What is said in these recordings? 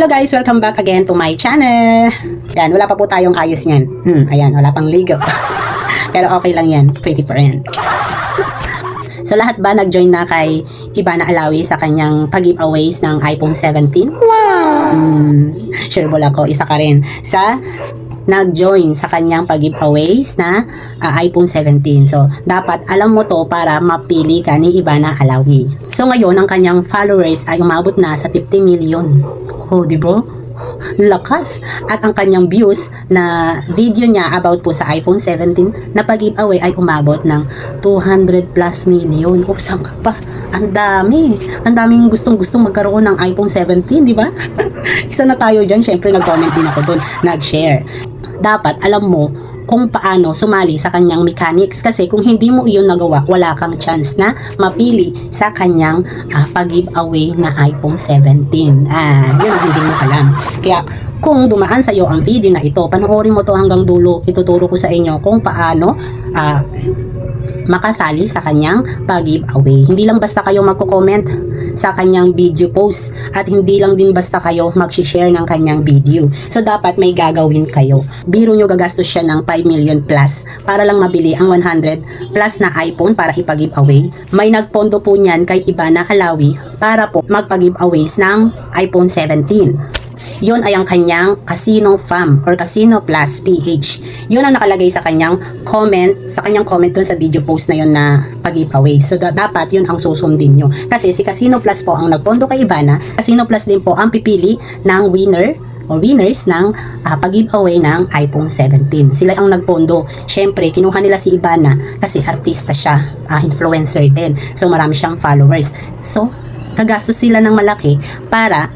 Hello guys, welcome back again to my channel. Yan, wala pa po tayong ayos niyan. Ayan, wala pang ligo. Pero okay lang yan, pretty pa rin. So lahat ba nag-join na kay Ivana Alawi sa kanyang pag-giveaways ng iPhone 17? Wow! Shareable ako, isa ka rin sa nag-join sa kanyang pag-giveaways na iPhone 17. So, dapat alam mo to para mapili ka ni Ivana Alawi. So, ngayon, ang kanyang followers ay umabot na sa 50 million. Oh, di ba? Lakas. At ang kanyang views na video niya about po sa iPhone 17 na pag-giveaway ay umabot ng 200 plus million. Oops, saan ka pa? Ang dami. Ang daming gustong-gustong magkaroon ng iPhone 17, di ba? Isa na tayo dyan. Siyempre, nag-comment din ako doon. Nag-share. Dapat alam mo kung paano sumali sa kanyang mechanics, kasi kung hindi mo iyon nagawa, wala kang chance na mapili sa kanyang pag-giveaway na iPhone 17. Yun ang hindi mo alam. Kaya kung dumaan sa iyo ang video na ito, panoorin mo to hanggang dulo. Ituturo ko sa inyo kung paano makasali sa kanyang pag-giveaway. Hindi lang basta kayo magko-comment sa kanyang video post at hindi lang din basta kayo mag-share ng kanyang video. So dapat may gagawin kayo. Biro nyo gagastos siya ng 5 million plus para lang mabili ang 100 plus na iPhone para ipag-giveaway. May nagpondo po niyan kay Ivana Alawi para po magpag-giveaways ng iPhone 17. Yun ay ang kanyang Casino Fam or Casino Plus PH. Yun ang nakalagay sa kanyang comment dun sa video post na yun na pag-giveaway. So dapat yun ang susundin nyo. Kasi si Casino Plus po ang nagpondo kay Ivana. Casino Plus din po ang pipili ng winner o winners ng pag-giveaway ng iPhone 17. Sila ang nagpondo. Syempre, kinuha nila si Ivana kasi artista siya, influencer din. So marami siyang followers. So, gagastos sila ng malaki para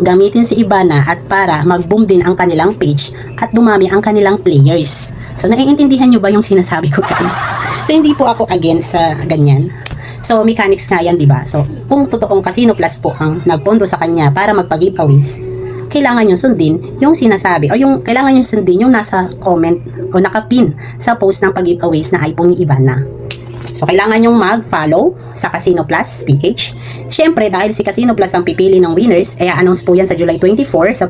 gamitin si Ivana at para mag-boom din ang kanilang page at dumami ang kanilang players. So, naiintindihan nyo ba yung sinasabi ko, guys? So, hindi po ako against sa ganyan. So, mechanics nga yan, diba? So, kung totoong Casino Plus po ang nagpondo sa kanya para magpag-giveaways, kailangan nyo sundin yung sinasabi o yung kailangan nyo sundin yung nasa comment o nakapin sa post ng pag-giveaways na iPhone ni Ivana. So, kailangan nyong mag-follow sa Casino Plus PH. Siyempre, dahil si Casino Plus ang pipili ng winners, i-announce po yan sa July 24 sa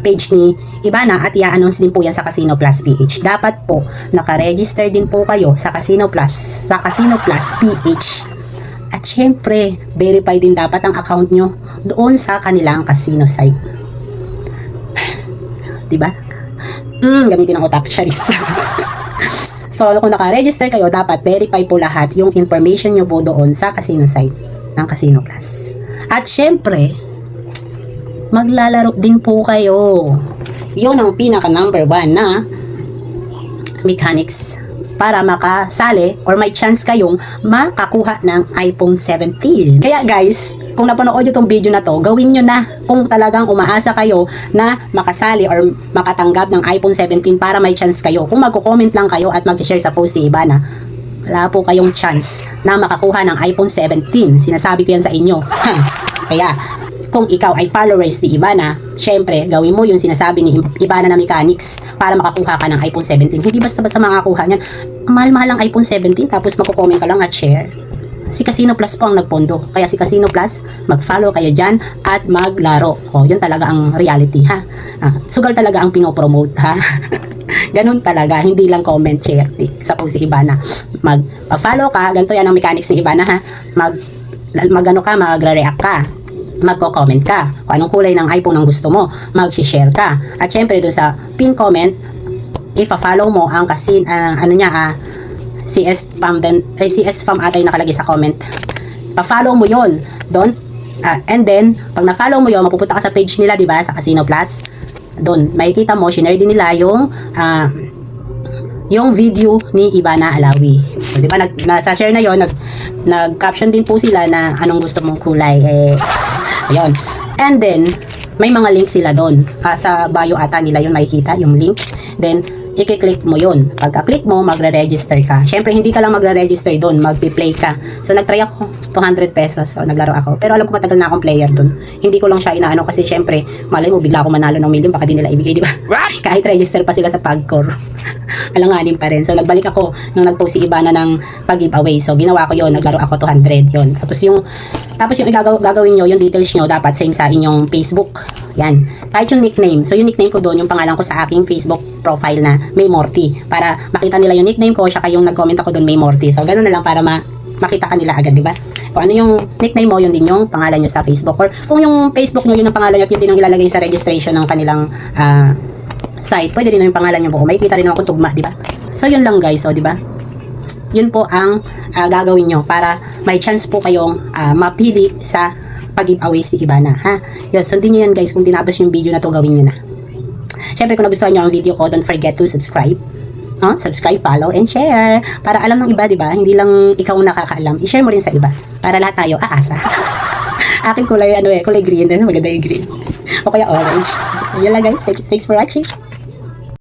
page ni Ivana at i-announce din po yan sa Casino Plus PH. Dapat po, nakaregister din po kayo sa Casino Plus PH. At siyempre, verify din dapat ang account nyo doon sa kanilang casino site. Diba? Gamitin ang utak, Charis. So, kung naka-register kayo, dapat verify po lahat yung information nyo po doon sa casino site ng Casino Plus. At syempre, maglalaro din po kayo. Yun ang pinaka number 1 na mechanics para makasali or may chance kayong makakuha ng iPhone 17. Kaya guys, kung napanood nyo itong video na to, gawin nyo na kung talagang umaasa kayo na makasali or makatanggap ng iPhone 17 para may chance kayo. Kung magko-comment lang kayo at mag-share sa post ni Ivana, wala po kayong chance na makakuha ng iPhone 17. Sinasabi ko yan sa inyo. Kaya, kung ikaw ay followers ni Ivana, syempre, gawin mo yung sinasabi ni Ivana na mechanics para makakuha ka ng iPhone 17. Hindi basta-basta makakuha niyan. Mahal-mahal ang iPhone 17 tapos magko-comment ka lang at share. Si Casino Plus po ang nagpondo. Kaya si Casino Plus, mag-follow kayo dyan at maglaro. Yun talaga ang reality, ha? Sugal talaga ang pinopromote, ha? Ganun talaga, hindi lang comment, share. Suppose si Ivana, mag-follow ka, ganito yan ang mechanics ni Ivana, ha? Magre-react ka. Magko-comment ka kung anong kulay ng iPhone ang gusto mo, mag-share ka. At syempre doon sa pin comment, i-follow mo ang CS Fam atay nakalagay sa comment. Pa-follow mo yon doon. And then, pag na-follow mo yon, mapupunta ka sa page nila, di ba, sa Casino Plus. Doon, makikita mo, shinare din nila yung video ni Ivana Alawi. So, di ba, nasa share na yon, nag-caption din po sila na anong gusto mong kulay. Ayun. And then, may mga link sila doon. Sa bio ata nila yung makikita, yung link. Then, i-click mo yun. Pagka-click mo, magre-register ka. Syempre, hindi ka lang magre-register doon, magpi-play ka. So, nag-try ako, 200 pesos. So, naglaro ako. Pero alam ko matagal na akong player doon. Hindi ko lang siya inaano kasi syempre, malay mo, bigla ako manalo ng million, baka di nila ibigay, di ba? Kahit register pa sila sa Pagcor. Alanganin pa rin. So, nagbalik ako nung nag-post si Ibana ng pag-giveaway. So, ginawa ko yon, naglaro ako 200 yon. Tapos yung gagawin nyo, yung details nyo, dapat same sa inyong Facebook. Yan. Kahit yung nickname. So, yung nickname ko doon, yung pangalan ko sa aking Facebook profile na May Morty. Para makita nila yung nickname ko, siya kayong nag-comment ako doon, May Morty. So, ganun na lang para makita kanila agad, di ba? Kung ano yung nickname mo, yun din yung pangalan nyo sa Facebook. Or kung yung Facebook nyo, yun ang pangalan nyo at yun din ang ilalagay sa registration ng kanilang site, pwede rin yung pangalan nyo buo. May kita rin ako tugma, di ba? So, yun lang guys, so, di ba? Yun po ang gagawin nyo para may chance po kayong mapili sa pag-giveaway si Ibana, ha? Yun, sundin nyo yan guys, kung tinapos yung video na to, gawin nyo na. Siyempre, kung nagustuhan nyo ang video ko, don't forget to subscribe. Subscribe, follow, and share. Para alam ng iba, di ba? Hindi lang ikaw nakakaalam. I-share mo rin sa iba. Para lahat tayo aasa. Aking kulay, kulay green. Maganda yung green. O kaya orange. So, yun lang guys. Thanks for watching.